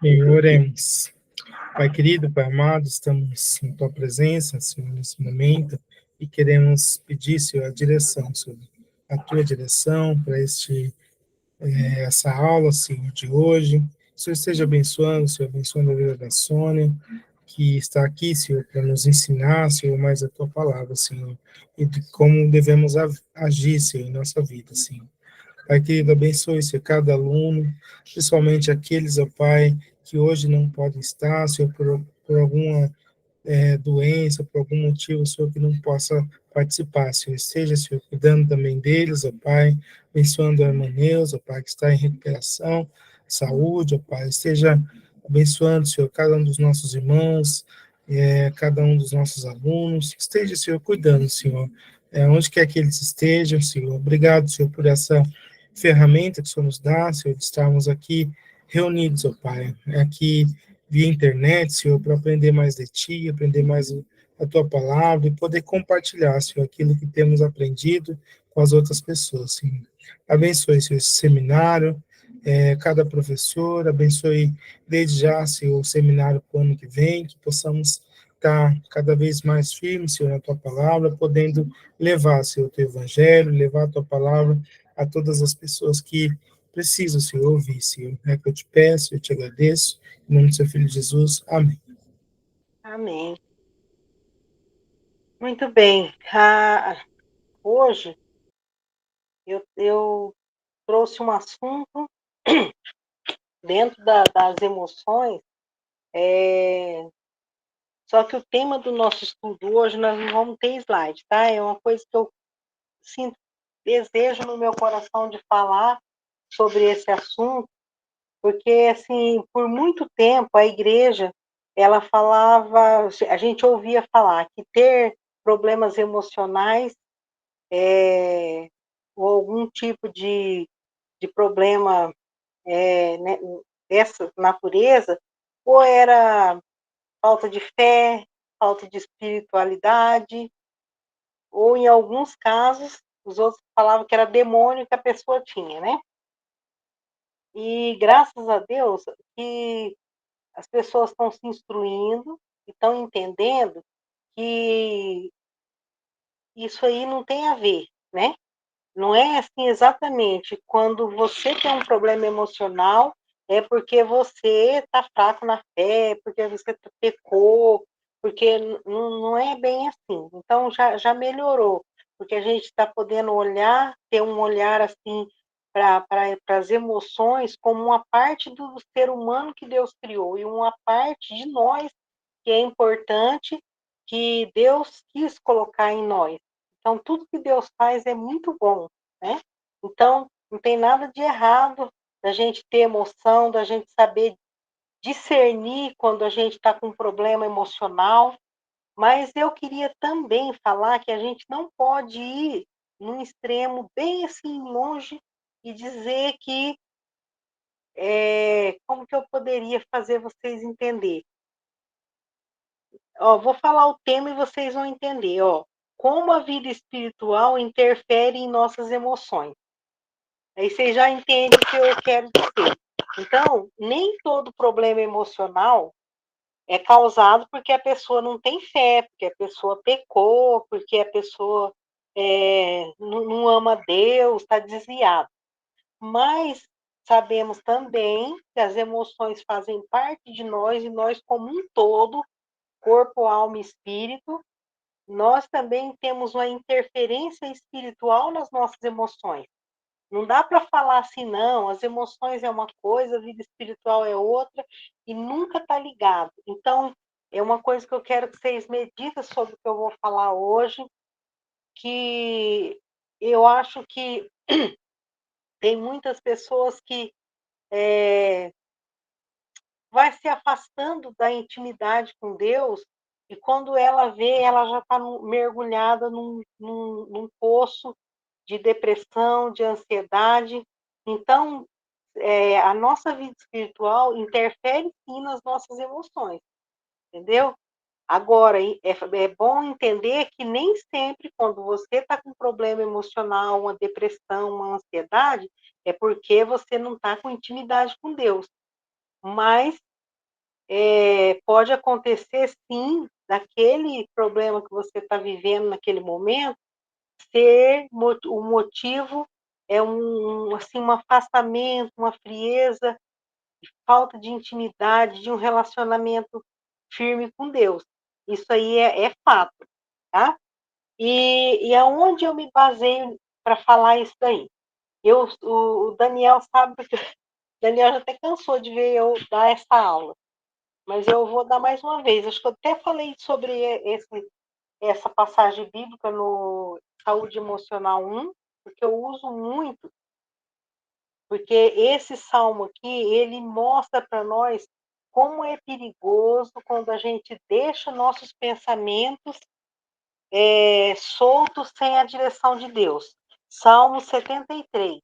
E oremos. Pai querido, Pai amado, estamos em Tua presença, Senhor, nesse momento, e queremos pedir, Senhor, a direção, Senhor, a Tua direção para essa aula, Senhor, de hoje. O Senhor esteja abençoando, Senhor, abençoando a vida da Sônia, que está aqui, Senhor, para nos ensinar, Senhor, mais a Tua palavra, Senhor, e de como devemos agir, Senhor, em nossa vida, Senhor. Pai querido, abençoe, Senhor, cada aluno, principalmente aqueles, ó Pai, que hoje não podem estar, Senhor, por alguma doença, por algum motivo, Senhor, que não possa participar, Senhor. Esteja, Senhor, cuidando também deles, ó Pai, abençoando a irmã Neuza, ó Pai, que está em recuperação, saúde, ó Pai. Esteja abençoando, Senhor, cada um dos nossos irmãos, cada um dos nossos alunos. Esteja, Senhor, cuidando, Senhor, onde quer que eles estejam, Senhor. Obrigado, Senhor, por essa ferramenta que o Senhor nos dá, Senhor, de estarmos aqui reunidos, ó Pai, aqui via internet, Senhor, para aprender mais de Ti, aprender mais a Tua palavra e poder compartilhar, Senhor, aquilo que temos aprendido com as outras pessoas, Senhor. Abençoe, Senhor, esse seminário, cada professor, abençoe desde já, Senhor, o seminário para o ano que vem, que possamos estar cada vez mais firmes, Senhor, na Tua palavra, podendo levar, Senhor, o Teu evangelho, levar a Tua palavra a todas as pessoas que precisam, Senhor, ouvir, Senhor. É que eu te peço, eu te agradeço, em nome do seu Filho Jesus. Amém. Amém. Muito bem. Hoje eu trouxe um assunto dentro das emoções, só que o tema do nosso estudo hoje nós não vamos ter slide, tá? É uma coisa que eu sinto desejo no meu coração de falar sobre esse assunto, porque, assim, por muito tempo a igreja, ela falava, a gente ouvia falar que ter problemas emocionais ou algum tipo de problema né, dessa natureza, ou era falta de fé, falta de espiritualidade, ou em alguns casos, os outros falavam que era demônio que a pessoa tinha, né? E graças a Deus que as pessoas estão se instruindo e estão entendendo que isso aí não tem a ver, né? Não é assim exatamente quando você tem um problema emocional, é porque você está fraco na fé, porque você pecou, porque não é bem assim. Então já melhorou, porque a gente está podendo olhar, ter um olhar assim para as emoções como uma parte do ser humano que Deus criou e uma parte de nós que é importante, que Deus quis colocar em nós. Então, tudo que Deus faz é muito bom, né? Então, não tem nada de errado da gente ter emoção, da gente saber discernir quando a gente está com um problema emocional, mas eu queria também falar que a gente não pode ir num extremo bem assim longe e dizer que, como que eu poderia fazer vocês entender? Ó, vou falar o tema e vocês vão entender, ó. Como a vida espiritual interfere em nossas emoções. Aí vocês já entendem o que eu quero dizer. Então, nem todo problema emocional é causado porque a pessoa não tem fé, porque a pessoa pecou, porque a pessoa não ama Deus, está desviada. Mas sabemos também que as emoções fazem parte de nós e nós, como um todo, corpo, alma e espírito, nós também temos uma interferência espiritual nas nossas emoções. Não dá para falar assim, não, as emoções é uma coisa, a vida espiritual é outra, e nunca está ligado. Então, é uma coisa que eu quero que vocês meditem sobre o que eu vou falar hoje, que eu acho que tem muitas pessoas que vai se afastando da intimidade com Deus, e quando ela vê, ela já está mergulhada num poço de depressão, de ansiedade. Então, a nossa vida espiritual interfere sim nas nossas emoções, entendeu? Agora, é bom entender que nem sempre, quando você está com um problema emocional, uma depressão, uma ansiedade, é porque você não está com intimidade com Deus. Mas pode acontecer, sim, daquele problema que você está vivendo naquele momento, ser o motivo assim, um afastamento, uma frieza, falta de intimidade, de um relacionamento firme com Deus. Isso aí é fato, tá? E aonde eu me baseio para falar isso daí? O Daniel sabe, porque o Daniel já até cansou de ver eu dar essa aula, mas eu vou dar mais uma vez. Acho que eu até falei sobre essa passagem bíblica no Saúde Emocional 1, porque eu uso muito, porque esse salmo aqui, ele mostra para nós como é perigoso quando a gente deixa nossos pensamentos soltos sem a direção de Deus. Salmo 73.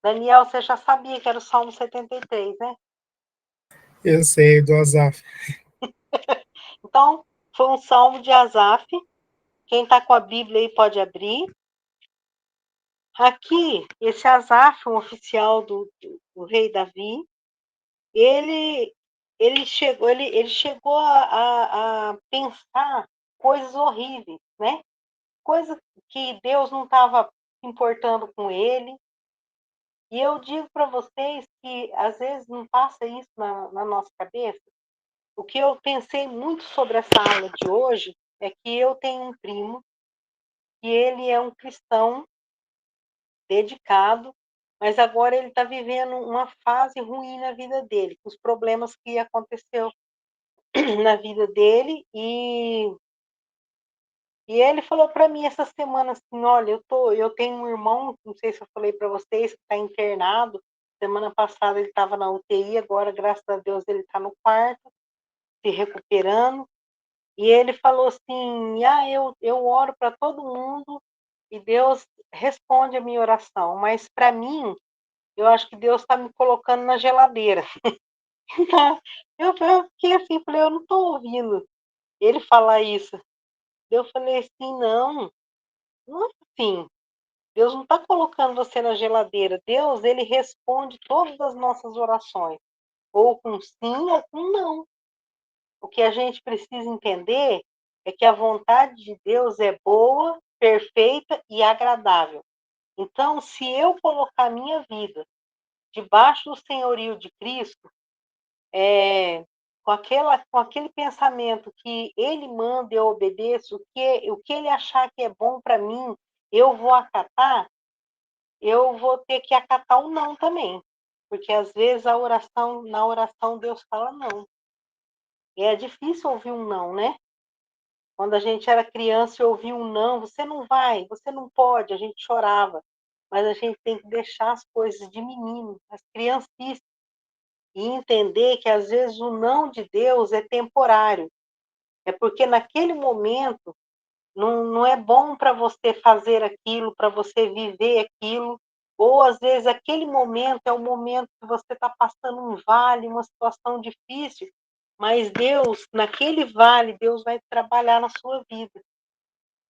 Daniel, você já sabia que era o Salmo 73, né? Eu sei, do Asaf. Então, foi um salmo de Asaf. Quem está com a Bíblia aí pode abrir. Aqui, esse Asaf, um oficial do rei Davi, ele, ele chegou a pensar coisas horríveis, né? Coisas que Deus não estava se importando com ele. E eu digo para vocês que às vezes não passa isso na nossa cabeça. O que eu pensei muito sobre essa aula de hoje é que eu tenho um primo e ele é um cristão dedicado, mas agora ele está vivendo uma fase ruim na vida dele, com os problemas que aconteceu na vida dele e ele falou para mim essa semana assim, olha, eu tenho um irmão, não sei se eu falei para vocês, que está internado. Semana passada ele estava na UTI, agora graças a Deus ele está no quarto, se recuperando. E ele falou assim, eu oro para todo mundo e Deus responde a minha oração, mas para mim, eu acho que Deus está me colocando na geladeira. Então, eu fiquei assim, falei, eu não estou ouvindo ele falar isso. Eu falei assim, não é assim. Deus não está colocando você na geladeira. Deus, ele responde todas as nossas orações, ou com sim ou com não. O que a gente precisa entender é que a vontade de Deus é boa, perfeita e agradável. Então, se eu colocar minha vida debaixo do senhorio de Cristo, com aquele pensamento que Ele manda, eu obedeço, o que Ele achar que é bom para mim, eu vou acatar, eu vou ter que acatar o não também. Porque às vezes na oração Deus fala não. E é difícil ouvir um não, né? Quando a gente era criança e ouvia um não, você não vai, você não pode, a gente chorava. Mas a gente tem que deixar as coisas de menino, as criancices, e entender que às vezes o não de Deus é temporário. É porque naquele momento não é bom para você fazer aquilo, para você viver aquilo, ou às vezes aquele momento é o momento que você está passando um vale, uma situação difícil, mas Deus, naquele vale, Deus vai trabalhar na sua vida.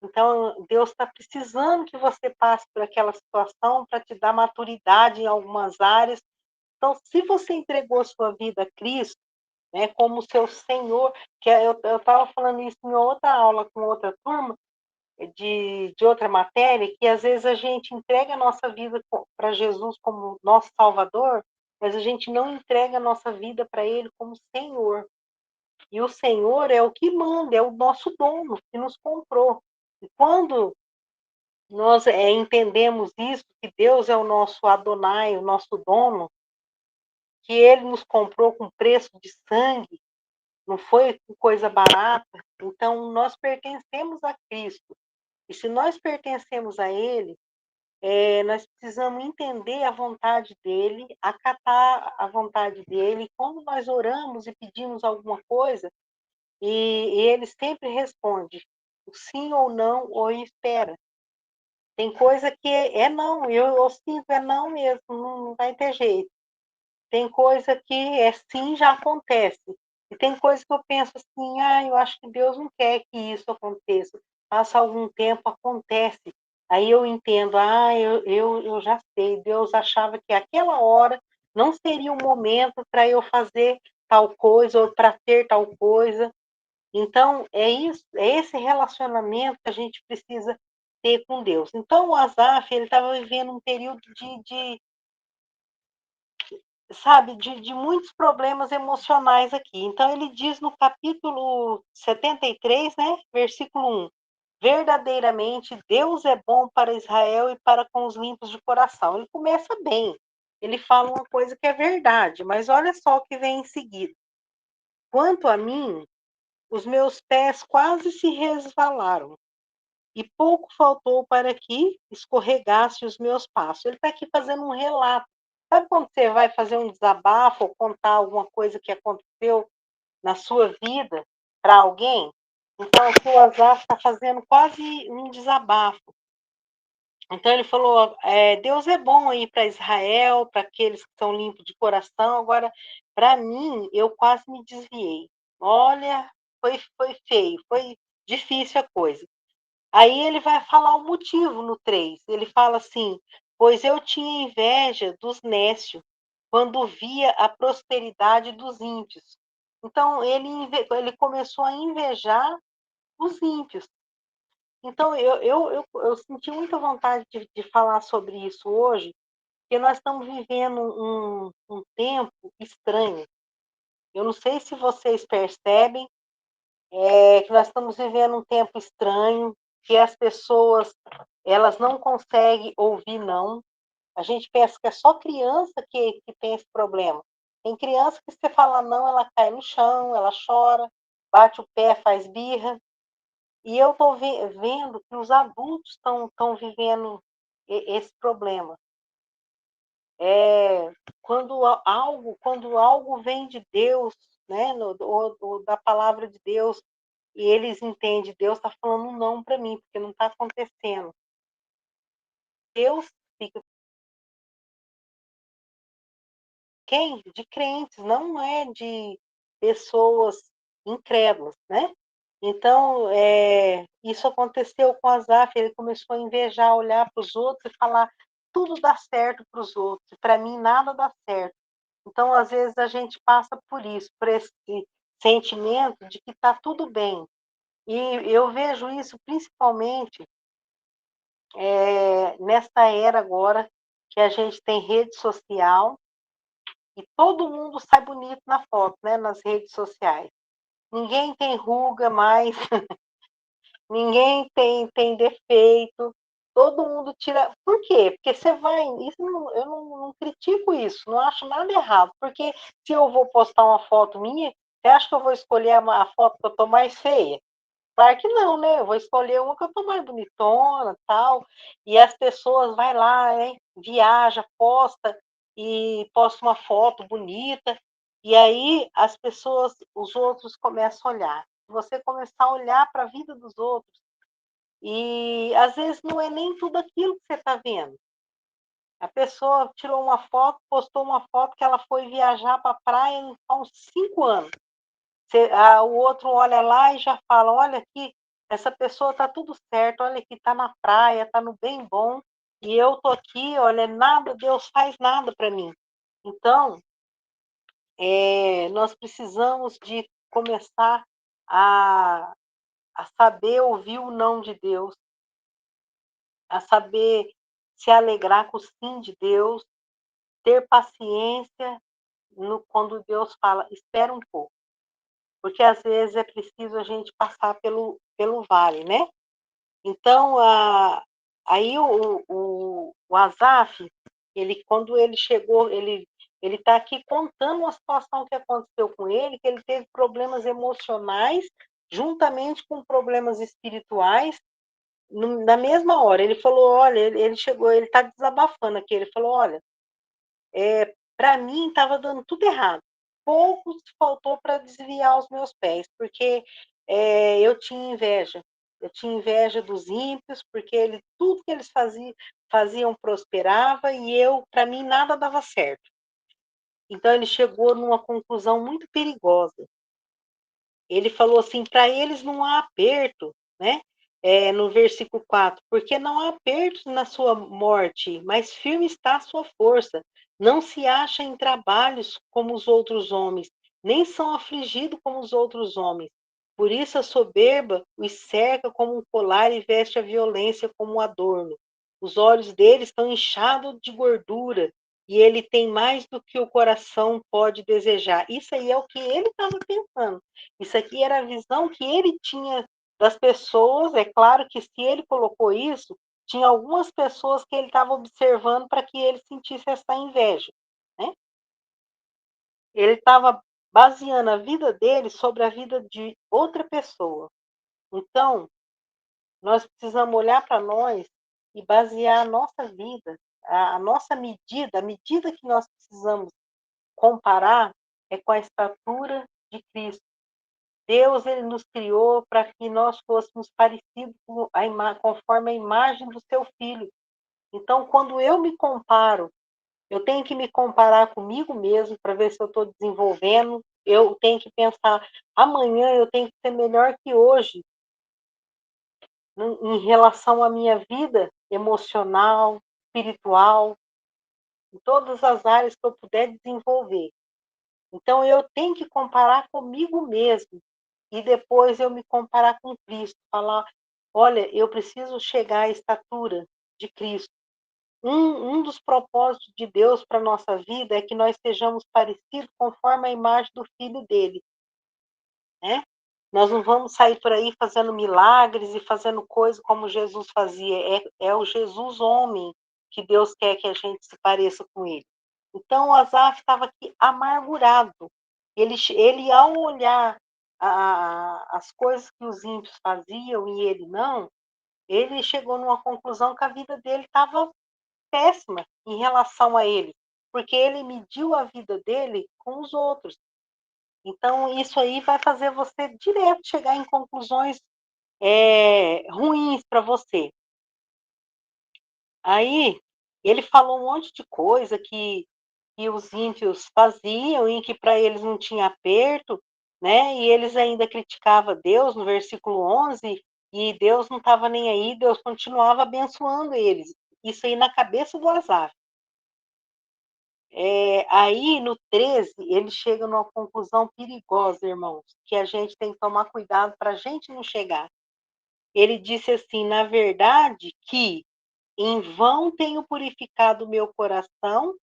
Então, Deus está precisando que você passe por aquela situação para te dar maturidade em algumas áreas. Então, se você entregou a sua vida a Cristo, né, como seu Senhor, que eu estava falando isso em outra aula com outra turma, de outra matéria, que às vezes a gente entrega a nossa vida para Jesus como nosso Salvador, mas a gente não entrega a nossa vida para Ele como Senhor. E o Senhor é o que manda, é o nosso dono, que nos comprou. E quando nós entendemos isso, que Deus é o nosso Adonai, o nosso dono, que Ele nos comprou com preço de sangue, não foi coisa barata, então nós pertencemos a Cristo. E se nós pertencemos a Ele, nós precisamos entender a vontade dEle, acatar a vontade dEle. E quando nós oramos e pedimos alguma coisa, e Ele sempre responde sim ou não, ou espera. Tem coisa que é não, eu sinto, é não mesmo, não vai ter jeito. Tem coisa que é sim, já acontece. E tem coisa que eu penso assim, eu acho que Deus não quer que isso aconteça. Passa algum tempo, acontece. Aí eu entendo, eu já sei, Deus achava que aquela hora não seria o momento para eu fazer tal coisa ou para ter tal coisa. Então, é isso, é esse relacionamento que a gente precisa ter com Deus. Então, o Asaf, ele estava vivendo um período sabe, de muitos problemas emocionais aqui. Então, ele diz no capítulo 73, né, versículo 1, verdadeiramente Deus é bom para Israel e para com os limpos de coração. Ele começa bem, ele fala uma coisa que é verdade, mas olha só o que vem em seguida. Quanto a mim, os meus pés quase se resvalaram, e pouco faltou para que escorregasse os meus passos. Ele está aqui fazendo um relato. Sabe quando você vai fazer um desabafo ou contar alguma coisa que aconteceu na sua vida para alguém? Então, o seu Asaf está fazendo quase um desabafo. Então, ele falou: Deus é bom aí para Israel, para aqueles que estão limpos de coração. Agora, para mim, eu quase me desviei. Olha, foi feio, foi difícil a coisa. Aí ele vai falar o motivo no 3. Ele fala assim: pois eu tinha inveja dos nécios, quando via a prosperidade dos ímpios. Então, ele começou a invejar os ímpios. Então, eu senti muita vontade de falar sobre isso hoje, porque nós estamos vivendo um tempo estranho. Eu não sei se vocês percebem, que nós estamos vivendo um tempo estranho, que as pessoas elas não conseguem ouvir não. A gente pensa que é só criança que tem esse problema. Tem criança que você fala não, ela cai no chão, ela chora, bate o pé, faz birra. E eu estou vendo que os adultos estão vivendo esse problema. Quando algo vem de Deus, né, da palavra de Deus, e eles entendem, Deus está falando um não para mim, porque não está acontecendo. Deus fica quem? De crentes, não é de pessoas incrédulas, né? Então, isso aconteceu com Asaf, ele começou a invejar, olhar para os outros e falar, tudo dá certo para os outros, para mim nada dá certo. Então, às vezes, a gente passa por isso, por esse sentimento de que está tudo bem. E eu vejo isso principalmente nessa era agora, que a gente tem rede social, e todo mundo sai bonito na foto, né, nas redes sociais. Ninguém tem ruga mais, ninguém tem defeito, todo mundo tira. Por quê? Porque você vai. Eu não critico isso, não acho nada errado, porque se eu vou postar uma foto minha, você acha que eu vou escolher a foto que eu estou mais feia? Claro que não, né? Eu vou escolher uma que eu tô mais bonitona, tal. E as pessoas vai lá, né? Viaja, posta uma foto bonita. E aí as pessoas, os outros começam a olhar. Você começar a olhar para a vida dos outros. E às vezes não é nem tudo aquilo que você está vendo. A pessoa tirou uma foto, postou uma foto que ela foi viajar para a praia há uns 5 anos. O outro olha lá e já fala, olha aqui, essa pessoa está tudo certo, olha aqui, está na praia, está no bem bom, e eu estou aqui, olha, nada, Deus faz nada para mim. Então, nós precisamos de começar a, a saber ouvir o não de Deus, a saber se alegrar com o sim de Deus, ter paciência quando Deus fala, espera um pouco. Porque às vezes é preciso a gente passar pelo vale, né? Então, aí o Asaf, quando ele chegou, ele está aqui contando uma situação que aconteceu com ele, que ele teve problemas emocionais, juntamente com problemas espirituais, na mesma hora. Ele falou, olha, ele chegou, ele está desabafando aqui, ele falou, olha, para mim estava dando tudo errado. Pouco faltou para desviar os meus pés, porque eu tinha inveja. Eu tinha inveja dos ímpios, porque tudo que eles faziam prosperava e para mim, nada dava certo. Então, ele chegou numa conclusão muito perigosa. Ele falou assim: para eles não há aperto, né? No versículo 4, porque não há aperto na sua morte, mas firme está a sua força. Não se acha em trabalhos como os outros homens, nem são afligidos como os outros homens. Por isso a soberba os cerca como um colar e veste a violência como um adorno. Os olhos dele estão inchados de gordura e ele tem mais do que o coração pode desejar. Isso aí é o que ele estava pensando. Isso aqui era a visão que ele tinha das pessoas. É claro que se ele colocou isso, tinha algumas pessoas que ele estava observando para que ele sentisse essa inveja, né? Ele estava baseando a vida dele sobre a vida de outra pessoa. Então, nós precisamos olhar para nós e basear a nossa vida, a nossa medida, a medida que nós precisamos comparar é com a estatura de Cristo. Deus, ele nos criou para que nós fôssemos parecidos conforme a imagem do seu Filho. Então, quando eu me comparo, eu tenho que me comparar comigo mesmo para ver se eu estou desenvolvendo. Eu tenho que pensar, amanhã eu tenho que ser melhor que hoje, em relação à minha vida emocional, espiritual, em todas as áreas que eu puder desenvolver. Então, eu tenho que comparar comigo mesmo e depois eu me comparar com Cristo, falar, olha, eu preciso chegar à estatura de Cristo. Um dos propósitos de Deus para a nossa vida é que nós sejamos parecidos conforme a imagem do Filho dele, né? Nós não vamos sair por aí fazendo milagres e fazendo coisas como Jesus fazia. É o Jesus homem que Deus quer que a gente se pareça com ele. Então, o Asaf estava aqui amargurado. Ele ao olhar as coisas que os ímpios faziam e ele não, ele chegou numa conclusão que a vida dele estava péssima em relação a ele, porque ele mediu a vida dele com os outros. Então, isso aí vai fazer você direto chegar em conclusões ruins para você. Aí, ele falou um monte de coisa que os ímpios faziam e que para eles não tinha aperto, né? E eles ainda criticavam Deus no versículo 11, e Deus não estava nem aí, Deus continuava abençoando eles. Isso aí na cabeça do Asaf. Aí, no 13, ele chega numa conclusão perigosa, irmãos, que a gente tem que tomar cuidado para a gente não chegar. Ele disse assim: na verdade, que em vão tenho purificado o meu coração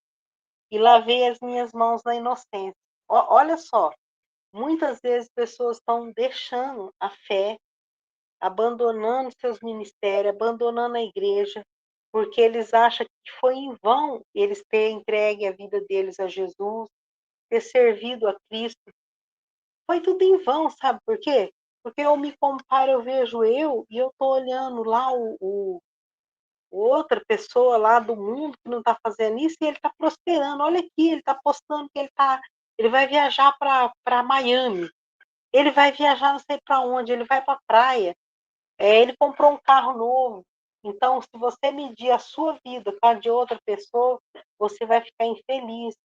e lavei as minhas mãos na inocência. Olha só, muitas vezes pessoas estão deixando a fé, abandonando seus ministérios, abandonando a igreja, porque eles acham que foi em vão eles terem entregue a vida deles a Jesus, ter servido a Cristo. Foi tudo em vão, sabe por quê? Porque eu me comparo, eu vejo eu, e eu estou olhando lá outra pessoa lá do mundo que não está fazendo isso e ele está prosperando. Olha aqui, ele está postando que ele vai viajar para Miami, ele vai viajar não sei para onde, ele vai para a praia, ele comprou um carro novo. Então, se você medir a sua vida com a de outra pessoa, você vai ficar infeliz,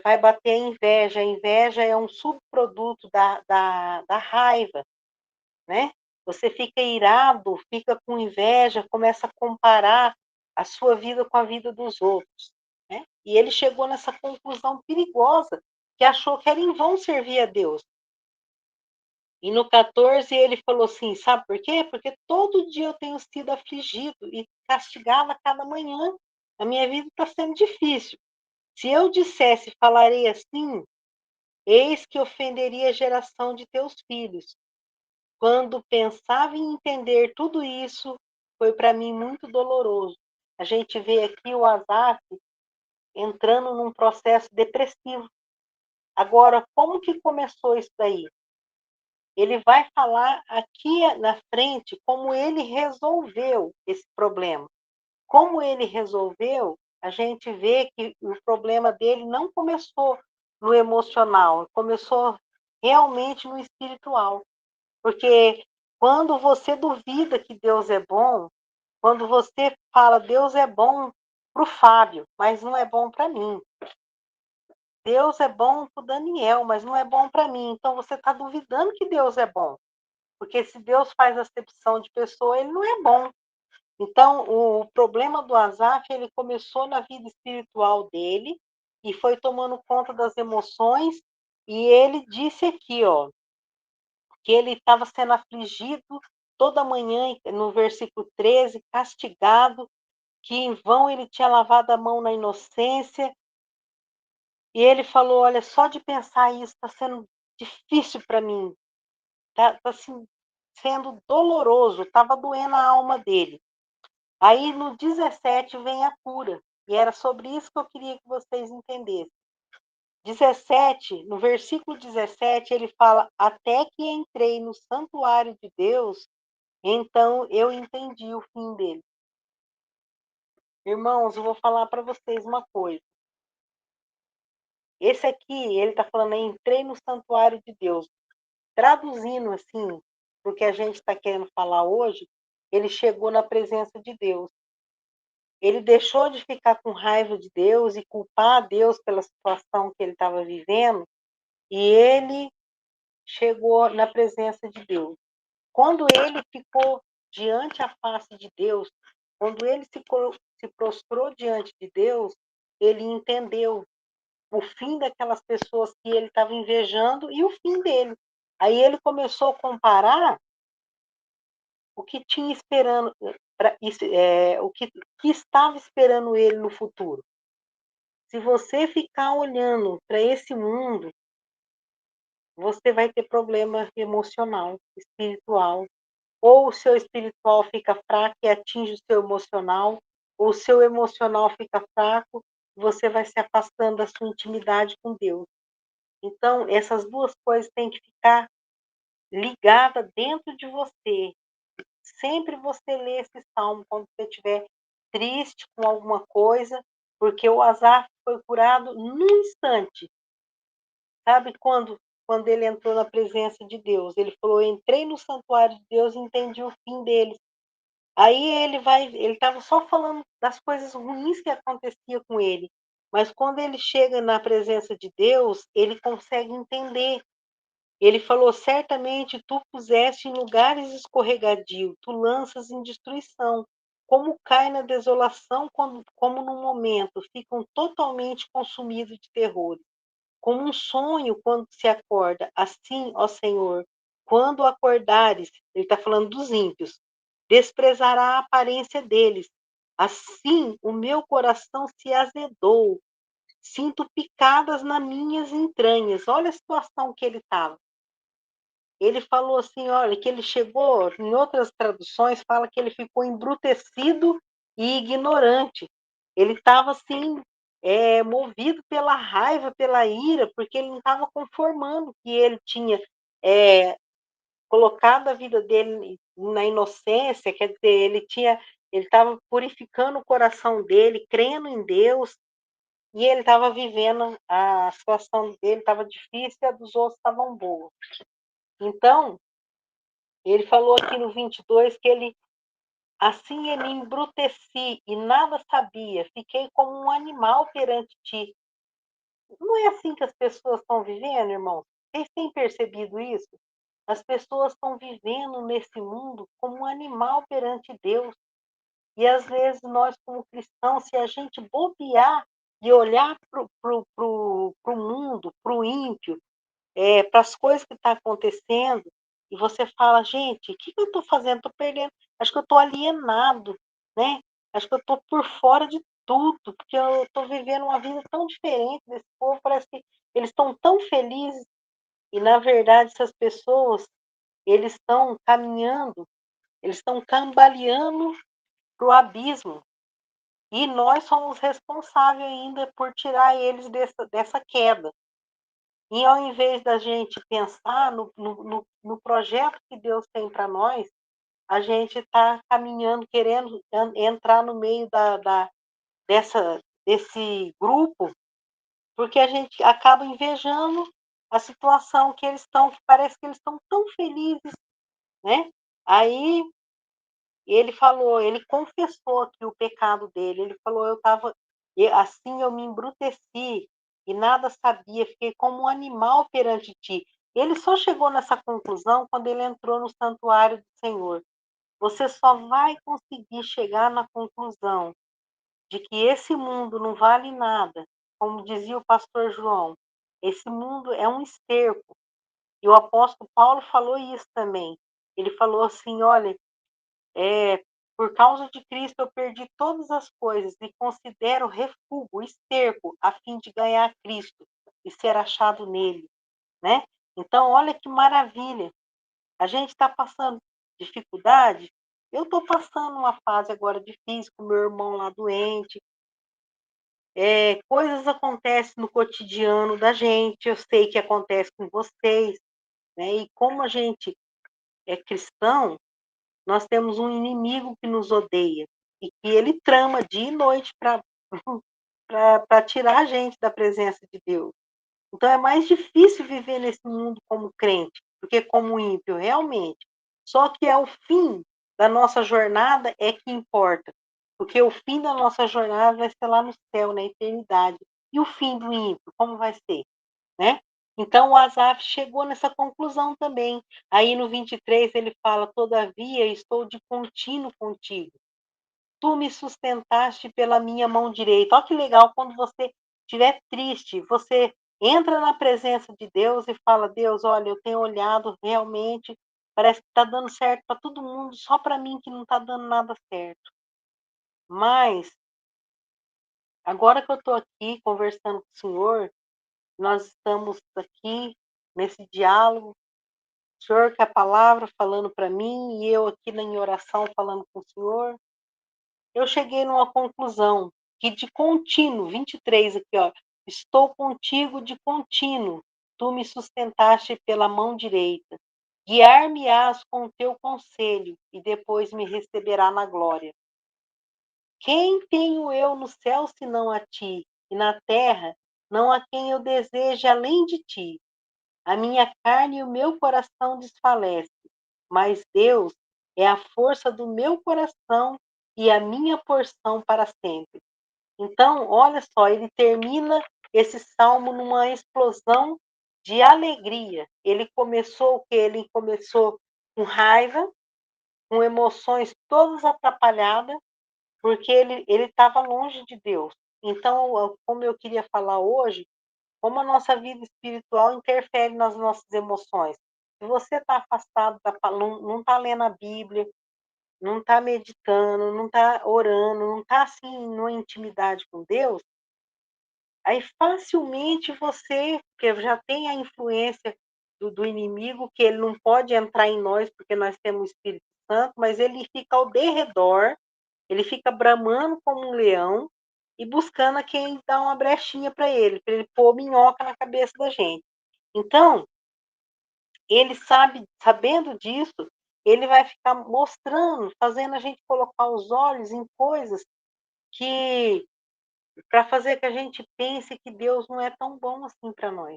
vai bater a inveja. A inveja é um subproduto da raiva, né? Você fica irado, fica com inveja, começa a comparar a sua vida com a vida dos outros, né? E ele chegou nessa conclusão perigosa, que achou que era em vão servir a Deus. E no 14 ele falou assim, sabe por quê? Porque todo dia eu tenho sido afligido e castigado a cada manhã. A minha vida está sendo difícil. Se eu dissesse, falarei assim, eis que ofenderia a geração de teus filhos. Quando pensava em entender tudo isso, foi para mim muito doloroso. A gente vê aqui o Asaf entrando num processo depressivo. Agora, como que começou isso daí? Ele vai falar aqui na frente como ele resolveu esse problema. Como ele resolveu, a gente vê que o problema dele não começou no emocional, começou realmente no espiritual. Porque quando você duvida que Deus é bom, quando você fala Deus é bom para o Fábio, mas não é bom para mim. Deus é bom para o Daniel, mas não é bom para mim. Então você está duvidando que Deus é bom. Porque se Deus faz acepção de pessoa, ele não é bom. Então, o problema do Asaf, ele começou na vida espiritual dele e foi tomando conta das emoções E ele disse aqui, ó, que ele estava sendo afligido toda manhã, no versículo 13, castigado, que em vão ele tinha lavado a mão na inocência. E ele falou: olha, só de pensar isso está sendo difícil para mim, tá assim, sendo doloroso, estava doendo a alma dele. Aí no 17 vem a cura, e era sobre isso que eu queria que vocês entendessem. 17, no versículo 17, ele fala: até que entrei no santuário de Deus, então eu entendi o fim dele. Irmãos, eu vou falar para vocês uma coisa. Esse aqui, ele está falando: entrei no santuário de Deus. Traduzindo assim, porque a gente está querendo falar hoje, ele chegou na presença de Deus. Ele deixou de ficar com raiva de Deus e culpar a Deus pela situação que ele estava vivendo, e ele chegou na presença de Deus. Quando ele ficou diante a face de Deus, quando ele se prostrou diante de Deus, ele entendeu o fim daquelas pessoas que ele estava invejando e o fim dele. Aí ele começou a comparar o que tinha esperando, que estava esperando ele no futuro. Se você ficar olhando para esse mundo, você vai ter problema emocional, espiritual. Ou o seu espiritual fica fraco e atinge o seu emocional, ou o seu emocional fica fraco, você vai se afastando da sua intimidade com Deus. Então, essas duas coisas têm que ficar ligadas dentro de você. Sempre você lê esse salmo quando você estiver triste com alguma coisa, porque o Asaf foi curado num instante. Sabe quando ele entrou na presença de Deus? Ele falou: entrei no santuário de Deus e entendi o fim dele. Aí ele estava só falando das coisas ruins que acontecia com ele, mas quando ele chega na presença de Deus, ele consegue entender. Ele falou: certamente tu puseste em lugares escorregadios, tu lanças em destruição, como cai na desolação, como num momento, ficam totalmente consumidos de terror. Como um sonho quando se acorda, assim, ó Senhor, quando acordares, ele está falando dos ímpios, desprezará a aparência deles. Assim o meu coração se azedou, sinto picadas nas minhas entranhas. Olha a situação que ele estava. Ele falou assim, olha, que ele chegou, em outras traduções, fala que ele ficou embrutecido e ignorante. Ele estava assim, movido pela raiva, pela ira, porque ele não estava conformando que ele tinha é, colocado a vida dele na inocência, quer dizer, ele estava purificando o coração dele, crendo em Deus, e ele estava vivendo, a situação dele estava difícil e a dos outros estavam boa. Então, ele falou aqui no 22 que ele, assim ele embruteci e nada sabia, fiquei como um animal perante ti. Não é assim que as pessoas estão vivendo, irmão? Vocês têm percebido isso? As pessoas estão vivendo nesse mundo como um animal perante Deus. E às vezes nós, como cristãos, se a gente bobear e olhar para o mundo, para o ímpio, para as coisas que estão acontecendo, e você fala, gente, o que eu estou fazendo? Estou perdendo, acho que eu estou alienado, né? Acho que eu estou por fora de tudo, porque eu estou vivendo uma vida tão diferente desse povo, parece que eles estão tão felizes, e na verdade essas pessoas, eles estão caminhando, eles estão cambaleando para o abismo, e nós somos responsáveis ainda por tirar eles dessa queda. E ao invés da gente pensar no projeto que Deus tem para nós, a gente está caminhando, querendo entrar no meio desse grupo, porque a gente acaba invejando a situação que eles estão, que parece que eles estão tão felizes, né? Aí ele falou, ele confessou aqui o pecado dele. Ele falou, assim eu me embruteci e nada sabia, fiquei como um animal perante ti. Ele só chegou nessa conclusão quando ele entrou no santuário do Senhor. Você só vai conseguir chegar na conclusão de que esse mundo não vale nada, como dizia o pastor João. Esse mundo é um esterco. E o apóstolo Paulo falou isso também. Ele falou assim: olha, por causa de Cristo eu perdi todas as coisas e considero refúgio, esterco, a fim de ganhar Cristo e ser achado nele, né? Então, olha que maravilha. A gente está passando dificuldade. Eu estou passando uma fase agora difícil com meu irmão lá doente. Coisas acontecem no cotidiano da gente, eu sei que acontece com vocês, né? E como a gente é cristão, nós temos um inimigo que nos odeia e que ele trama dia e noite para tirar a gente da presença de Deus. Então é mais difícil viver nesse mundo como crente do que como ímpio, realmente. Só que é o fim da nossa jornada é que importa, porque o fim da nossa jornada vai ser lá no céu, na eternidade. E o fim do ímpio, como vai ser, né? Então o Asaf chegou nessa conclusão também. Aí no 23 ele fala: todavia estou de contínuo contigo. Tu me sustentaste pela minha mão direita. Olha que legal, quando você estiver triste, você entra na presença de Deus e fala: Deus, olha, eu tenho olhado realmente, parece que está dando certo para todo mundo, só para mim que não está dando nada certo. Mas, agora que eu estou aqui conversando com o Senhor, nós estamos aqui nesse diálogo, o Senhor com a palavra falando para mim e eu aqui em oração falando com o Senhor. Eu cheguei numa conclusão que de contínuo, 23 aqui, ó, estou contigo de contínuo, tu me sustentaste pela mão direita, guiar-me-ás com o teu conselho e depois me receberá na glória. Quem tenho eu no céu senão a ti, e na terra não há quem eu deseje além de ti. A minha carne e o meu coração desfalecem, mas Deus é a força do meu coração e a minha porção para sempre. Então, olha só, ele termina esse salmo numa explosão de alegria. Ele começou o quê? Ele começou com raiva, com emoções todas atrapalhadas, porque ele estava longe de Deus. Então, como eu queria falar hoje, como a nossa vida espiritual interfere nas nossas emoções. Se você está afastado, não está lendo a Bíblia, não está meditando, não está orando, não está assim numa intimidade com Deus, aí facilmente você, porque já tem a influência do inimigo, que ele não pode entrar em nós, porque nós temos o Espírito Santo, mas ele fica ao derredor, ele fica bramando como um leão e buscando a quem dá uma brechinha para ele pôr minhoca na cabeça da gente. Então, ele sabe, sabendo disso, ele vai ficar mostrando, fazendo a gente colocar os olhos em coisas que para fazer que a gente pense que Deus não é tão bom assim para nós.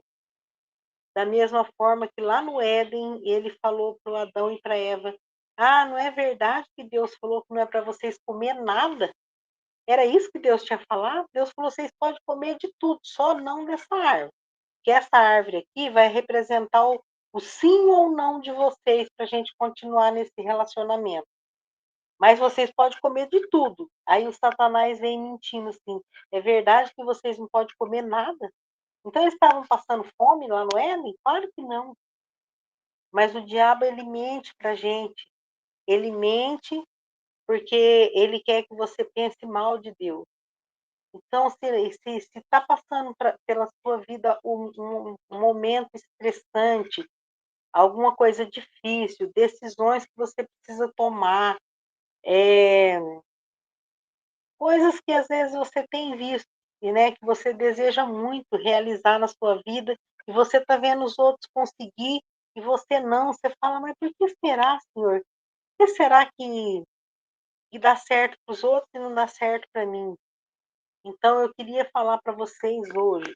Da mesma forma que lá no Éden, ele falou para o Adão e para Eva: ah, não é verdade que Deus falou que não é para vocês comer nada? Era isso que Deus tinha falado? Deus falou: vocês podem comer de tudo, só não dessa árvore. Que essa árvore aqui vai representar o sim ou não de vocês para a gente continuar nesse relacionamento. Mas vocês podem comer de tudo. Aí o Satanás vem mentindo assim: é verdade que vocês não podem comer nada? Então eles estavam passando fome lá no Éden? Claro que não. Mas o diabo, ele mente para a gente. Ele mente porque ele quer que você pense mal de Deus. Então, se está passando pela sua vida um momento estressante, alguma coisa difícil, decisões que você precisa tomar, coisas que às vezes você tem visto e, né, que você deseja muito realizar na sua vida e você está vendo os outros conseguir e você não, você fala: mas por que será, Senhor? Por que será que dá certo para os outros e não dá certo para mim? Então eu queria falar para vocês hoje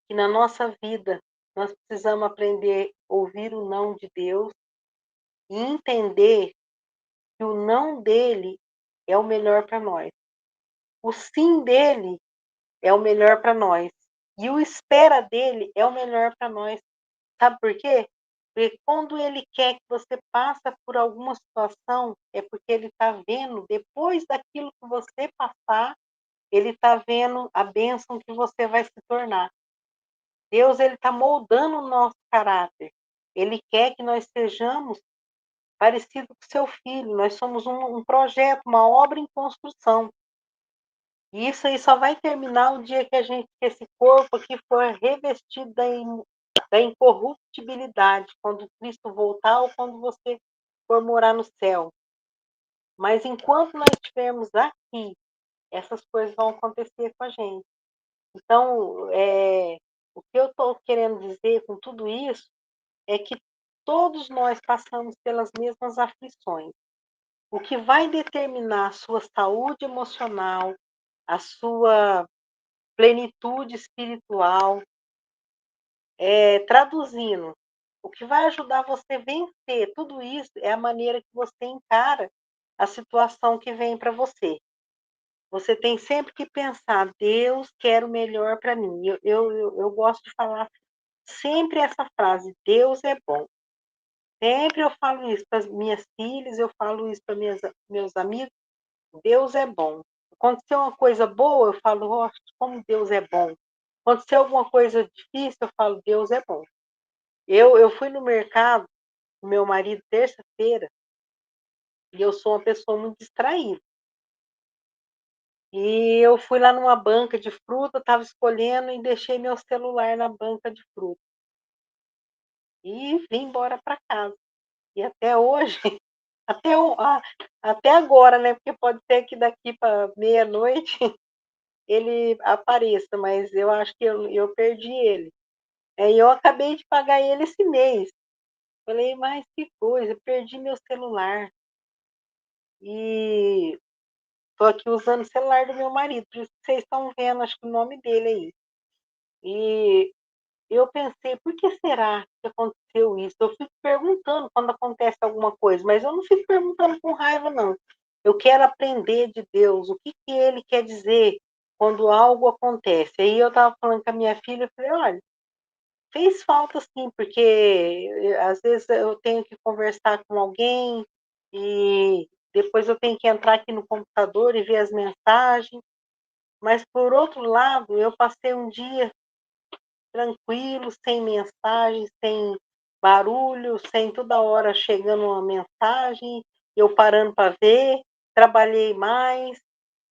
que na nossa vida nós precisamos aprender a ouvir o não de Deus e entender que o não dele é o melhor para nós. O sim dele é o melhor para nós. E o espera dele é o melhor para nós. Sabe por quê? Porque quando ele quer que você passe por alguma situação, é porque ele está vendo, depois daquilo que você passar, ele está vendo a bênção que você vai se tornar. Deus, ele está moldando o nosso caráter. Ele quer que nós sejamos parecidos com seu filho. Nós somos um projeto, uma obra em construção. E isso aí só vai terminar o dia que esse corpo aqui for revestido da incorruptibilidade, quando Cristo voltar ou quando você for morar no céu. Mas enquanto nós estivermos aqui, essas coisas vão acontecer com a gente. Então, o que eu estou querendo dizer com tudo isso é que todos nós passamos pelas mesmas aflições. O que vai determinar a sua saúde emocional, a sua plenitude espiritual, traduzindo, o que vai ajudar você a vencer tudo isso é a maneira que você encara a situação que vem para você. Você tem sempre que pensar, Deus quer o melhor para mim. Eu gosto de falar sempre essa frase, Deus é bom. Sempre eu falo isso para as minhas filhas, eu falo isso para meus amigos, Deus é bom. Aconteceu uma coisa boa, eu falo, oh, como Deus é bom. Aconteceu alguma coisa difícil, eu falo, Deus é bom. Eu fui no mercado com meu marido terça-feira e eu sou uma pessoa muito distraída. E eu fui lá numa banca de fruta, estava escolhendo e deixei meu celular na banca de fruta. E vim embora para casa. E até hoje, até agora, né? Porque pode ser que daqui para meia-noite ele apareça, mas eu acho que eu perdi ele. E eu acabei de pagar ele esse mês. Falei, mas que coisa, perdi meu celular. E estou aqui usando o celular do meu marido, por isso que vocês estão vendo, acho que o nome dele aí. E eu pensei, por que será que aconteceu isso? Eu fico perguntando quando acontece alguma coisa, mas eu não fico perguntando com raiva, não. Eu quero aprender de Deus, o que, que ele quer dizer quando algo acontece. Aí eu estava falando com a minha filha, eu falei, olha, fez falta sim, porque às vezes eu tenho que conversar com alguém e depois eu tenho que entrar aqui no computador e ver as mensagens. Mas, por outro lado, eu passei um dia tranquilo, sem mensagem, sem barulho, sem toda hora chegando uma mensagem, eu parando para ver, trabalhei mais,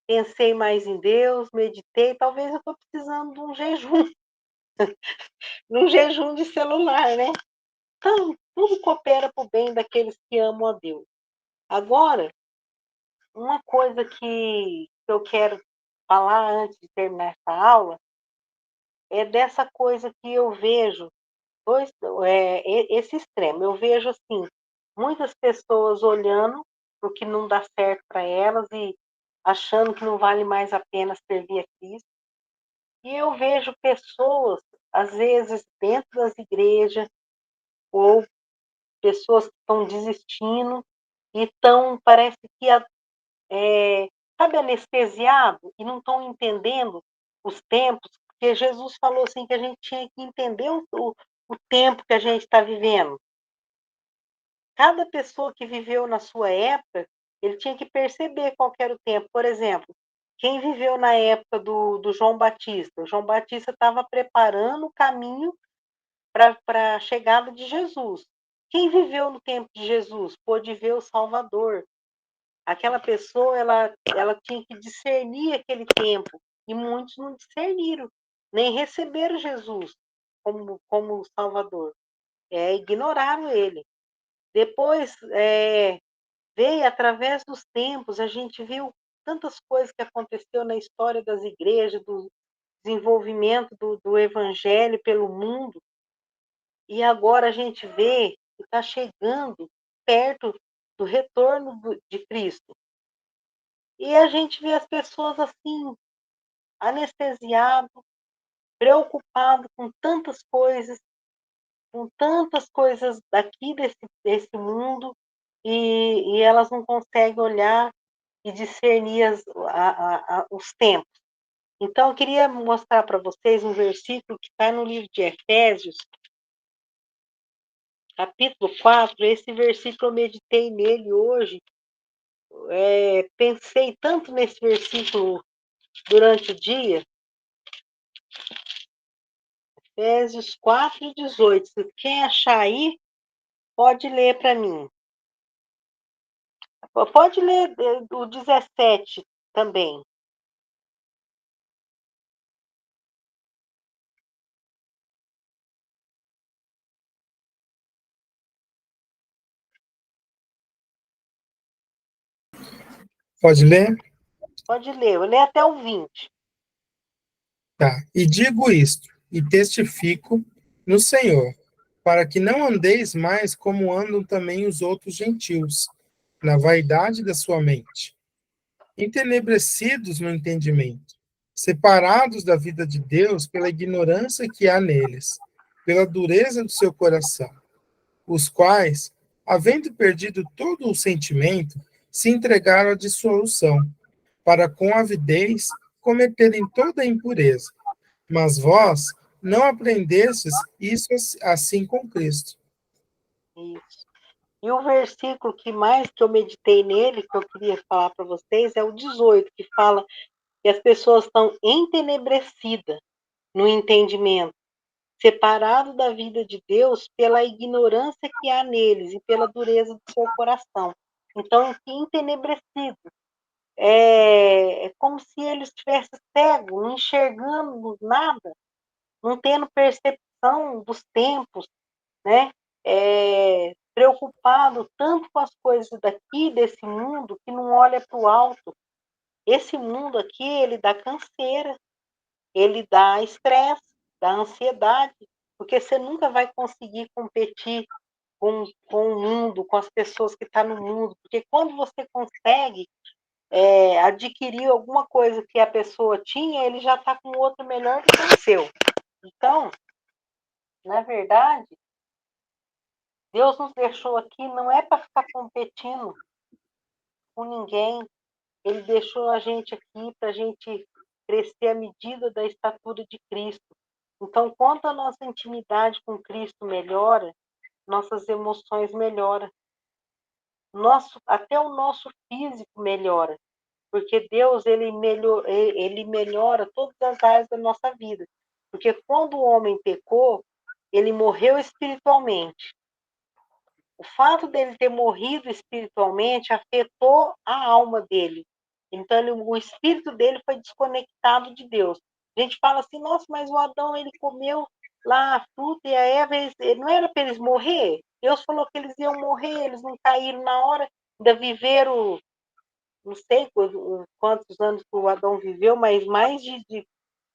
pensei mais em Deus, meditei, talvez eu estou precisando de um jejum, de um jejum de celular, né? Então, tudo coopera para o bem daqueles que amam a Deus. Agora, uma coisa que eu quero falar antes de terminar essa aula é dessa coisa que eu vejo dois, esse extremo. Eu vejo assim, muitas pessoas olhando para o que não dá certo para elas e achando que não vale mais a pena servir a Cristo. E eu vejo pessoas, às vezes, dentro das igrejas, ou pessoas que estão desistindo e estão, parece que, sabe, anestesiado e não estão entendendo os tempos, porque Jesus falou assim que a gente tinha que entender o tempo que a gente está vivendo. Cada pessoa que viveu na sua época, ele tinha que perceber qual era o tempo. Por exemplo, quem viveu na época do João Batista? O João Batista estava preparando o caminho para a chegada de Jesus. Quem viveu no tempo de Jesus pôde ver o Salvador. Aquela pessoa, ela tinha que discernir aquele tempo, e muitos não discerniram, nem receberam Jesus como Salvador. Ignoraram ele. Depois, veio através dos tempos, a gente viu tantas coisas que aconteceu na história das igrejas, do desenvolvimento do evangelho pelo mundo, e agora a gente vê que está chegando perto do retorno de Cristo. E a gente vê as pessoas assim, anestesiado, preocupado com tantas coisas daqui desse mundo, e elas não conseguem olhar e discernir os tempos. Então, eu queria mostrar para vocês um versículo que está no livro de Efésios, capítulo 4. Esse versículo eu meditei nele hoje, pensei tanto nesse versículo durante o dia. Efésios 4:18. Se quem achar aí, pode ler para mim. Pode ler o 17 também. Pode ler? Pode ler. Eu leio até o 20. Tá. E digo isto, e testifico no Senhor, para que não andeis mais como andam também os outros gentios, na vaidade da sua mente, entenebrecidos no entendimento, separados da vida de Deus pela ignorância que há neles, pela dureza do seu coração, os quais, havendo perdido todo o sentimento, se entregaram à dissolução, para com avidez cometerem toda a impureza. Mas vós não aprendestes isso assim com Cristo. Isso. E o versículo que mais que eu meditei nele, que eu queria falar para vocês, é o 18, que fala que as pessoas estão entenebrecidas no entendimento, separado da vida de Deus pela ignorância que há neles e pela dureza do seu coração. Então, entenebrecido. É como se eles estivessem cegos, não enxergando nada, não tendo percepção dos tempos, né? Preocupado tanto com as coisas daqui, desse mundo, que não olha para o alto. Esse mundo aqui, ele dá canseira, ele dá estresse, dá ansiedade, porque você nunca vai conseguir competir com o mundo, com as pessoas que estão no mundo, porque quando você consegue adquirir alguma coisa que a pessoa tinha, ele já está com outro melhor do que o seu. Então, na verdade, Deus nos deixou aqui não é para ficar competindo com ninguém, ele deixou a gente aqui para a gente crescer à medida da estatura de Cristo. Então, quanto a nossa intimidade com Cristo melhora, nossas emoções melhoram. Até o nosso físico melhora, porque Deus ele melhora todas as áreas da nossa vida. Porque quando o homem pecou, ele morreu espiritualmente. O fato dele ter morrido espiritualmente afetou a alma dele. Então, o espírito dele foi desconectado de Deus. A gente fala assim, nossa, mas o Adão, ele comeu lá a fruta e a Eva, não era para eles morrer? Deus falou que eles iam morrer, eles não caíram na hora, ainda viveram, não sei quantos anos que o Adão viveu, mas mais de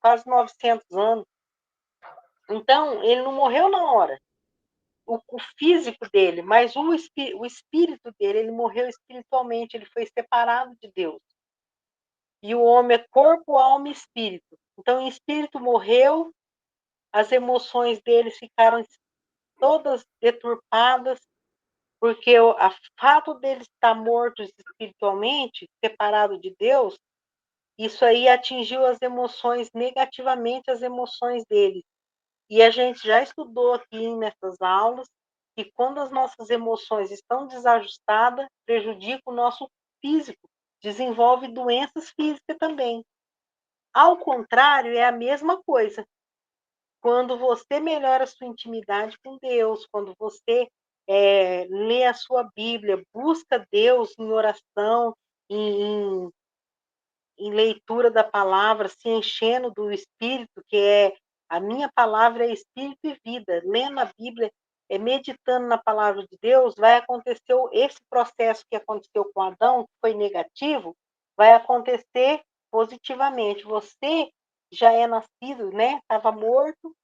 quase 900 anos. Então, ele não morreu na hora. O físico dele, mas o espírito dele, ele morreu espiritualmente, ele foi separado de Deus. E o homem é corpo, alma e espírito. Então, o espírito morreu, as emoções dele ficaram todas deturpadas, porque o fato dele estar morto espiritualmente, separado de Deus, isso aí atingiu as emoções negativamente, as emoções dele. E a gente já estudou aqui nessas aulas que quando as nossas emoções estão desajustadas, prejudica o nosso físico, desenvolve doenças físicas também. Ao contrário, é a mesma coisa. Quando você melhora a sua intimidade com Deus, quando você lê a sua Bíblia, busca Deus em oração, em, em leitura da palavra, se enchendo do Espírito, que é a minha palavra é Espírito e vida. Lendo a Bíblia, meditando na palavra de Deus, vai acontecer esse processo que aconteceu com Adão, que foi negativo, vai acontecer positivamente. Você já é nascido, né? Estava morto,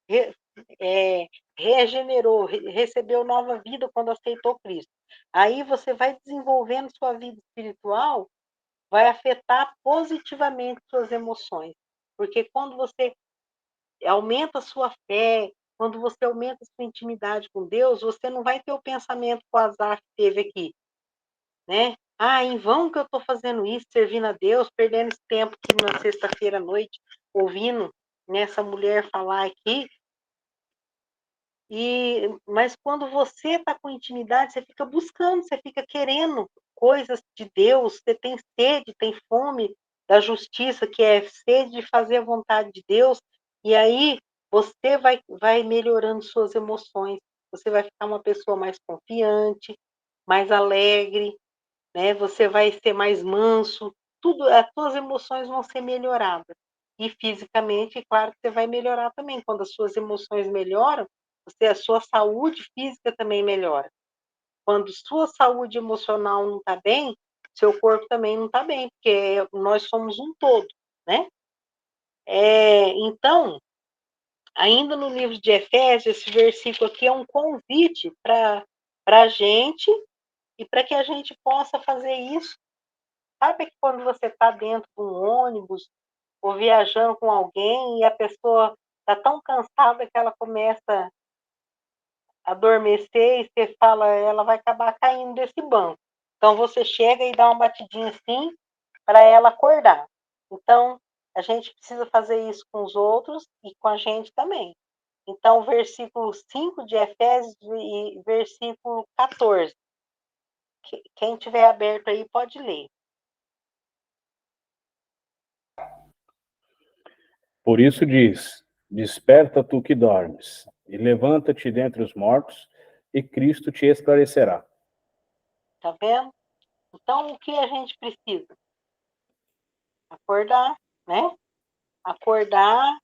regenerou, recebeu nova vida quando aceitou Cristo. Aí você vai desenvolvendo sua vida espiritual, vai afetar positivamente suas emoções. Porque quando você aumenta a sua fé, quando você aumenta a sua intimidade com Deus, você não vai ter o pensamento que o Azar teve aqui, né? Ah, em vão que eu estou fazendo isso, servindo a Deus, perdendo esse tempo aqui na sexta-feira à noite, ouvindo essa mulher falar aqui. Mas quando você está com intimidade, você fica buscando, você fica querendo coisas de Deus, você tem sede, tem fome da justiça, que é sede de fazer a vontade de Deus, e aí você vai melhorando suas emoções, você vai ficar uma pessoa mais confiante, mais alegre, né? Você vai ser mais manso, tudo, as suas emoções vão ser melhoradas. E fisicamente, claro que você vai melhorar também. Quando as suas emoções melhoram, a sua saúde física também melhora. Quando sua saúde emocional não está bem, seu corpo também não está bem, porque nós somos um todo, né? Então, ainda no livro de Efésios, esse versículo aqui é um convite para a gente e para que a gente possa fazer isso. Sabe que quando você está dentro de um ônibus ou viajando com alguém e a pessoa está tão cansada que ela começa a adormecer e você fala, ela vai acabar caindo desse banco. Então você chega e dá uma batidinha assim para ela acordar. Então a gente precisa fazer isso com os outros e com a gente também. Então, versículo 5 de Efésios e versículo 14. Quem tiver aberto aí pode ler. Por isso diz: desperta tu que dormes, e levanta-te dentre os mortos, e Cristo te esclarecerá. Tá vendo? Então, o que a gente precisa? Acordar, né? Acordar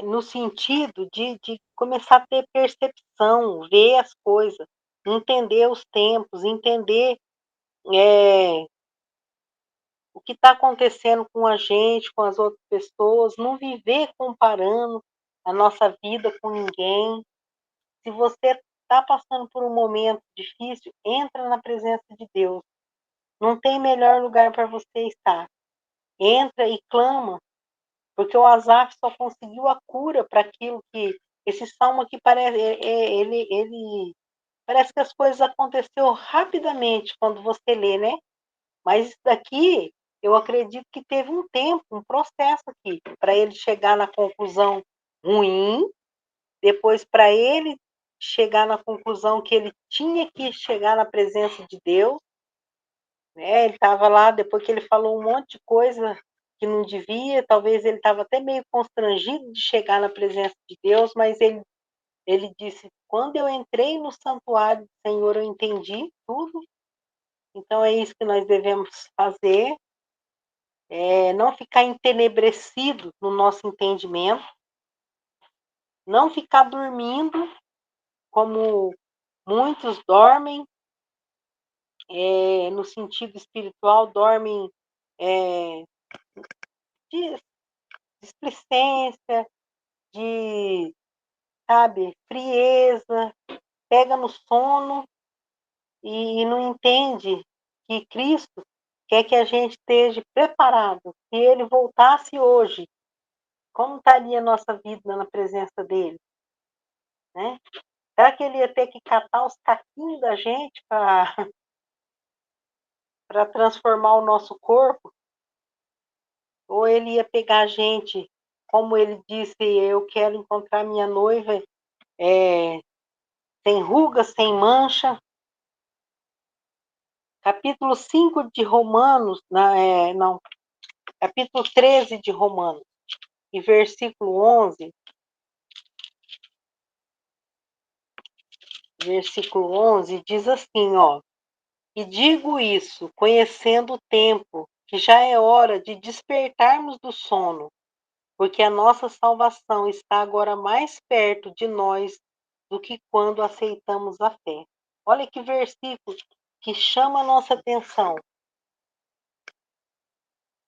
no sentido de começar a ter percepção, ver as coisas, entender os tempos, entender o que está acontecendo com a gente, com as outras pessoas, não viver comparando a nossa vida com ninguém. Se você está passando por um momento difícil, entra na presença de Deus. Não tem melhor lugar para você estar. Entra e clama, porque o Asaf só conseguiu a cura para aquilo que esse salmo aqui parece ele parece que as coisas aconteceram rapidamente quando você lê, né? Mas isso daqui eu acredito que teve um tempo, um processo aqui para ele chegar na conclusão ruim, depois para ele chegar na conclusão que ele tinha que chegar na presença de Deus, né? Ele estava lá, depois que ele falou um monte de coisa que não devia, talvez ele estava até meio constrangido de chegar na presença de Deus, mas ele disse: quando eu entrei no santuário do Senhor, eu entendi tudo. Então é isso que nós devemos fazer, não ficar entenebrecido no nosso entendimento, não ficar dormindo como muitos dormem, no sentido espiritual, dormem de displicência, de, sabe, frieza, pega no sono e não entende que Cristo quer que a gente esteja preparado. Se ele voltasse hoje, como estaria a nossa vida na presença dele? Né? Será que ele ia ter que catar os caquinhos da gente para transformar o nosso corpo? Ou ele ia pegar a gente, como ele disse, eu quero encontrar minha noiva sem ruga, sem mancha. Capítulo 5 de Romanos, não, capítulo 13 de Romanos, e versículo 11, diz assim, ó: e digo isso, conhecendo o tempo, que já é hora de despertarmos do sono, porque a nossa salvação está agora mais perto de nós do que quando aceitamos a fé. Olha que versículo que chama a nossa atenção.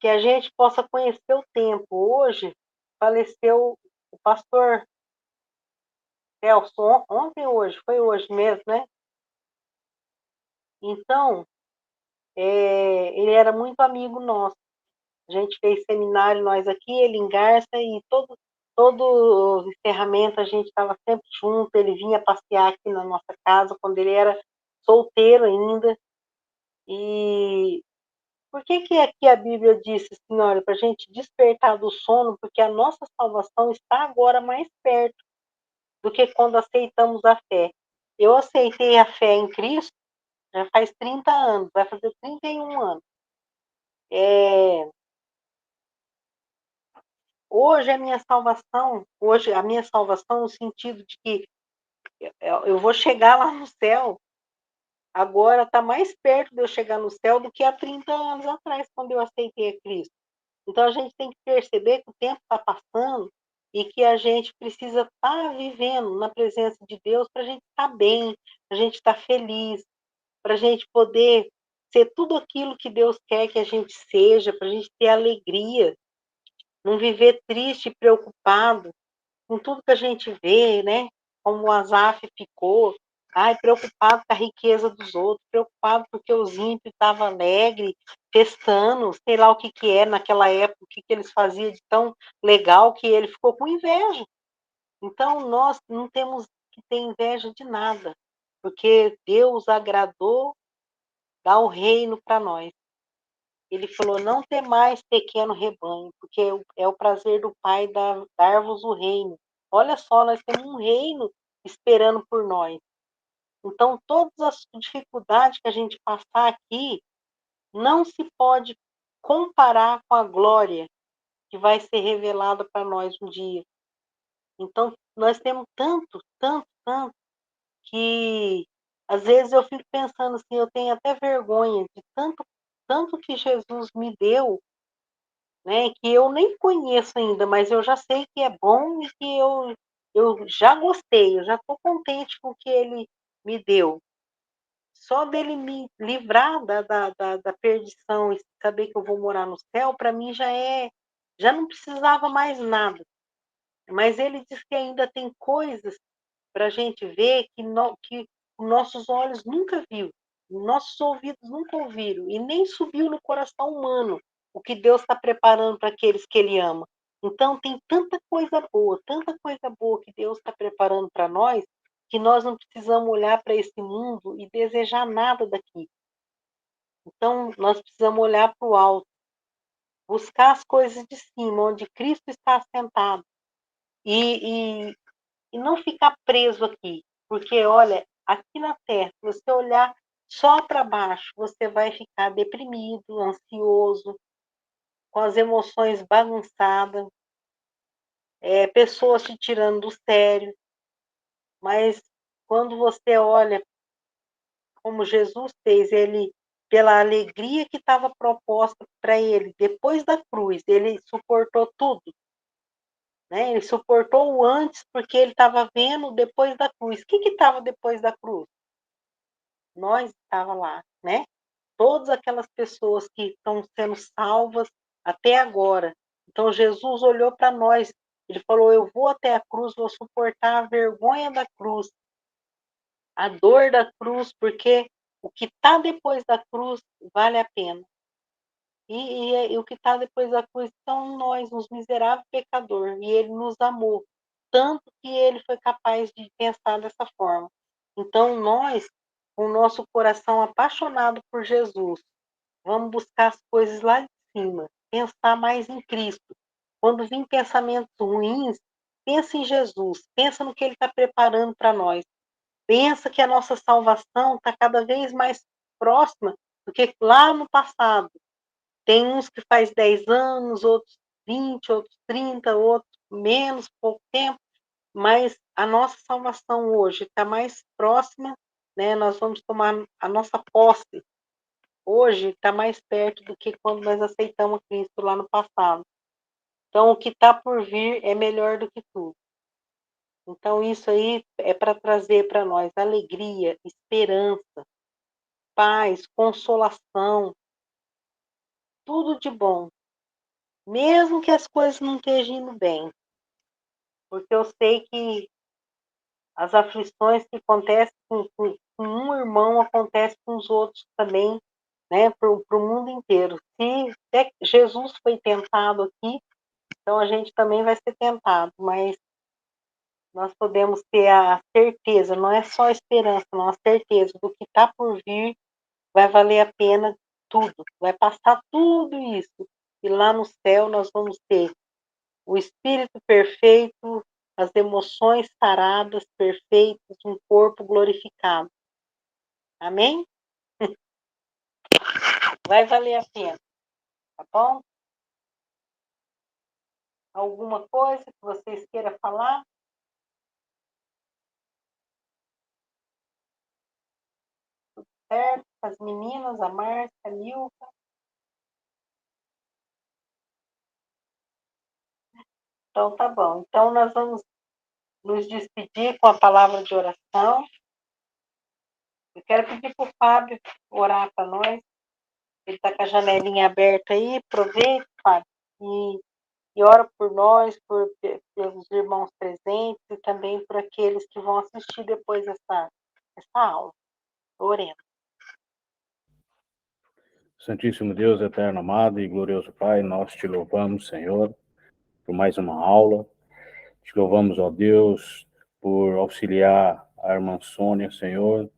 Que a gente possa conhecer o tempo. Hoje faleceu o pastor Celso, ontem hoje, foi hoje mesmo, né? Então, ele era muito amigo nosso. A gente fez seminário, nós aqui, ele em Garça, e todo o encerramento a gente estava sempre junto. Ele vinha passear aqui na nossa casa, quando ele era solteiro ainda. E por que aqui a Bíblia disse, senhora, para a gente despertar do sono, porque a nossa salvação está agora mais perto do que quando aceitamos a fé. Eu aceitei a fé em Cristo já faz 30 anos, vai fazer 31 anos. Hoje a minha salvação no sentido de que eu vou chegar lá no céu, agora está mais perto de eu chegar no céu do que há 30 anos atrás, quando eu aceitei a Cristo. Então a gente tem que perceber que o tempo está passando e que a gente precisa estar vivendo na presença de Deus para a gente estar bem, para a gente estar feliz, para a gente poder ser tudo aquilo que Deus quer que a gente seja, para a gente ter alegria, não viver triste, preocupado com tudo que a gente vê, né? Como o Asaf ficou, preocupado com a riqueza dos outros, preocupado porque os ímpios estavam alegres, festando, sei lá o que que é naquela época, o que que eles faziam de tão legal que ele ficou com inveja. Então, nós não temos que ter inveja de nada, porque Deus agradou dar o reino para nós. Ele falou, não temais, pequeno rebanho, porque é o prazer do Pai dar-vos o reino. Olha só, nós temos um reino esperando por nós. Então, todas as dificuldades que a gente passar aqui, não se pode comparar com a glória que vai ser revelada para nós um dia. Então, nós temos tanto, tanto, tanto, que às vezes eu fico pensando assim, eu tenho até vergonha de tanto, tanto que Jesus me deu, né, que eu nem conheço ainda, mas eu já sei que é bom e que eu já gostei, eu já estou contente com o que ele me deu. Só dele me livrar da perdição e saber que eu vou morar no céu, para mim já não precisava mais nada. Mas ele diz que ainda tem coisas para a gente ver que os nossos olhos nunca viu, nossos ouvidos nunca ouviram, e nem subiu no coração humano o que Deus está preparando para aqueles que Ele ama. Então, tem tanta coisa boa que Deus está preparando para nós, que nós não precisamos olhar para esse mundo e desejar nada daqui. Então, nós precisamos olhar para o alto, buscar as coisas de cima, onde Cristo está assentado, e, e não ficar preso aqui. Porque, olha, aqui na Terra, se você olhar só para baixo, você vai ficar deprimido, ansioso, com as emoções bagunçadas, pessoas te tirando do sério. Mas quando você olha como Jesus fez, ele, pela alegria que estava proposta para ele, depois da cruz, ele suportou tudo. Né? Ele suportou o antes porque ele estava vendo depois da cruz. O que estava depois da cruz? Nós estava lá, né? Todas aquelas pessoas que estão sendo salvas até agora. Então Jesus olhou para nós, ele falou: eu vou até a cruz, vou suportar a vergonha da cruz, a dor da cruz, porque o que está depois da cruz vale a pena. E o que está depois da cruz são nós, os miseráveis pecadores, e ele nos amou, tanto que ele foi capaz de pensar dessa forma. Então, nós, com o nosso coração apaixonado por Jesus, vamos buscar as coisas lá de cima, pensar mais em Cristo. Quando vir pensamentos ruins, pensa em Jesus, pensa no que Ele está preparando para nós. Pensa que a nossa salvação está cada vez mais próxima do que lá no passado. Tem uns que faz 10 anos, outros 20, outros 30, outros menos, pouco tempo, mas a nossa salvação hoje está mais próxima, né? Nós vamos tomar a nossa posse hoje, está mais perto do que quando nós aceitamos Cristo lá no passado. Então, o que está por vir é melhor do que tudo. Então, isso aí é para trazer para nós alegria, esperança, paz, consolação, tudo de bom. Mesmo que as coisas não estejam indo bem, porque eu sei que as aflições que acontecem com um irmão acontecem com os outros também, né, para o mundo inteiro. Se até Jesus foi tentado aqui, então a gente também vai ser tentado, mas nós podemos ter a certeza, não é só a esperança, não, a certeza do que está por vir vai valer a pena tudo, vai passar tudo isso, e lá no céu nós vamos ter o espírito perfeito, as emoções saradas, perfeitas, um corpo glorificado. Amém? Vai valer a pena, tá bom? alguma coisa que vocês queiram falar? Certo? As meninas, a Márcia, a Nilka. Então, tá bom. Então, nós vamos nos despedir com a palavra de oração. Eu quero pedir para o Fábio orar para nós. Ele está com a janelinha aberta aí. Aproveita, Fábio, e ora por nós, pelos irmãos presentes e também por aqueles que vão assistir depois essa aula. Oremos. Santíssimo Deus, eterno, amado e glorioso Pai, nós te louvamos, Senhor, por mais uma aula. Te louvamos, ó Deus, por auxiliar a irmã Sônia, Senhor,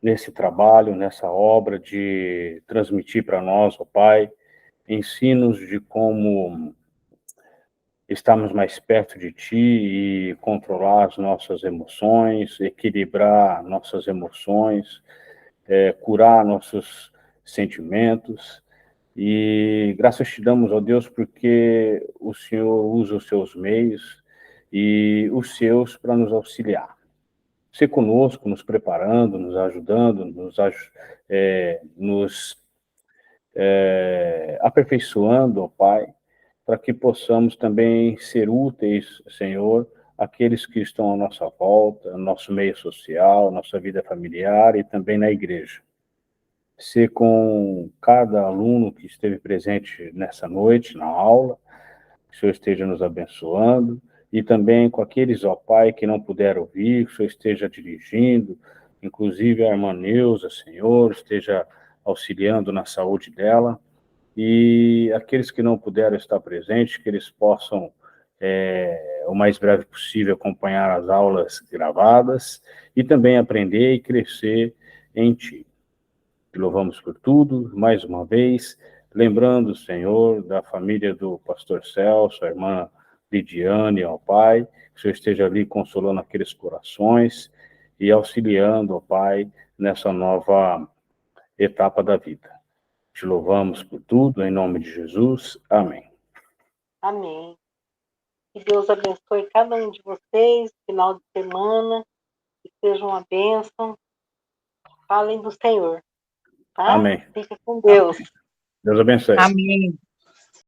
nesse trabalho, nessa obra de transmitir para nós, ó Pai, ensinos de como estarmos mais perto de Ti e controlar as nossas emoções, equilibrar nossas emoções, curar nossos sentimentos. E graças te damos, ó Deus, porque o Senhor usa os seus meios e os seus para nos auxiliar. Ser conosco, nos preparando, nos ajudando, nos aperfeiçoando, ó Pai, para que possamos também ser úteis, Senhor, àqueles que estão à nossa volta, no nosso meio social, nossa vida familiar e também na igreja. Ser com cada aluno que esteve presente nessa noite, na aula, que o Senhor esteja nos abençoando, e também com aqueles, ó Pai, que não puderam vir, que o Senhor esteja dirigindo, inclusive a irmã Neuza, Senhor, esteja auxiliando na saúde dela, e aqueles que não puderam estar presentes, que eles possam, o mais breve possível, acompanhar as aulas gravadas, e também aprender e crescer em Ti. Te louvamos por tudo, mais uma vez, lembrando, Senhor, da família do pastor Celso, a irmã Lidiane, ao Pai, que o Senhor esteja ali consolando aqueles corações e auxiliando, ó Pai, nessa nova etapa da vida. Te louvamos por tudo, em nome de Jesus. Amém. Amém. Que Deus abençoe cada um de vocês, final de semana, que seja uma bênção. Falem do Senhor, tá? Amém. Fica com Deus. Amém. Deus abençoe. Amém.